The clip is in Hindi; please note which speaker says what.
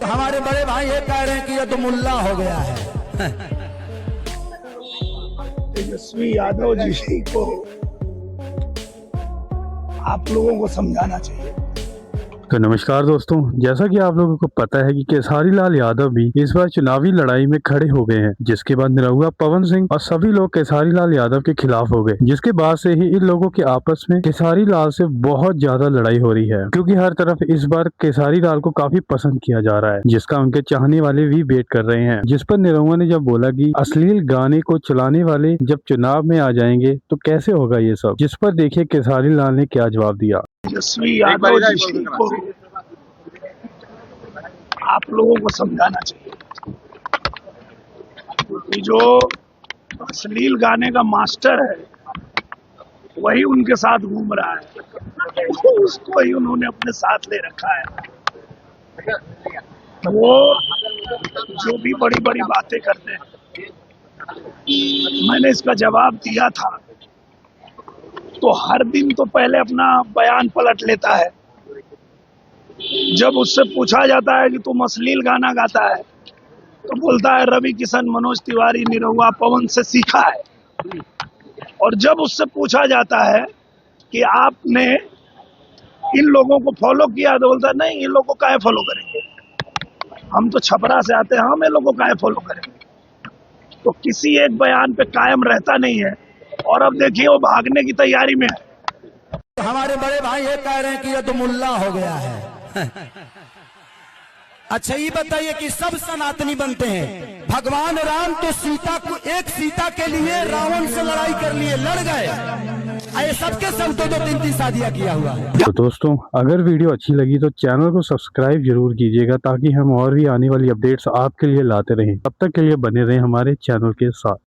Speaker 1: हमारे बड़े भाई ये कह रहे हैं कि ये तो मुल्ला हो गया है।
Speaker 2: तेजस्वी यादव जी को आप लोगों को समझाना चाहिए।
Speaker 3: तो नमस्कार दोस्तों, जैसा कि आप लोगों को पता है कि केसारी लाल यादव भी इस बार चुनावी लड़ाई में खड़े हो गए हैं, जिसके बाद निरहुआ, पवन सिंह और सभी लोग केसारी लाल यादव के खिलाफ हो गए, जिसके बाद से ही इन लोगों के आपस में केसारी लाल से बहुत ज्यादा लड़ाई हो रही है, क्योंकि हर तरफ इस बार केसारी लाल को काफी पसंद किया जा रहा है, जिसका उनके चाहने वाले भी वेट कर रहे हैं। जिस पर निरहुआ ने जब बोला कि अश्लील गाने को चलाने वाले जब चुनाव में आ जाएंगे तो कैसे होगा ये सब, जिस पर देखिए केसारी लाल ने क्या जवाब दिया।
Speaker 2: तेजस्वी यादव जी को आप लोगों को समझाना चाहिए कि जो अश्लील गाने का मास्टर है वही उनके साथ घूम रहा है, उसको ही उन्होंने अपने साथ ले रखा है। वो जो भी बड़ी बड़ी बातें करते हैं, मैंने इसका जवाब दिया था, तो हर दिन तो पहले अपना बयान पलट लेता है। जब उससे पूछा जाता है कि तुम अश्लील गाना गाता है तो बोलता है रवि किशन, मनोज तिवारी, निरहुआ, पवन से सीखा है। और जब उससे पूछा जाता है कि आपने इन लोगों को फॉलो किया तो बोलता है नहीं, इन लोगों को काहे फॉलो करेंगे, हम तो छपरा से आते हैं, हम इन लोगों को काहे फॉलो करेंगे। तो किसी एक बयान पे कायम रहता नहीं है, और अब देखिए वो भागने की तैयारी में है।
Speaker 1: हमारे बड़े भाई ये कह रहे हैं कि ये तो मुल्ला हो गया है। अच्छा ये बताइए कि सब सनातनी बनते हैं। भगवान राम तो सीता को, एक सीता के लिए रावण से लड़ाई कर लिए, लड़ गए। ये सबके सब तो 2-3 शादियां किया हुआ है।
Speaker 3: तो दोस्तों, अगर वीडियो अच्छी लगी तो चैनल को सब्सक्राइब जरूर कीजिएगा, ताकि हम और भी आने वाली अपडेट्स आपके लिए लाते रहें। तब तक के लिए बने रहें हमारे चैनल के साथ।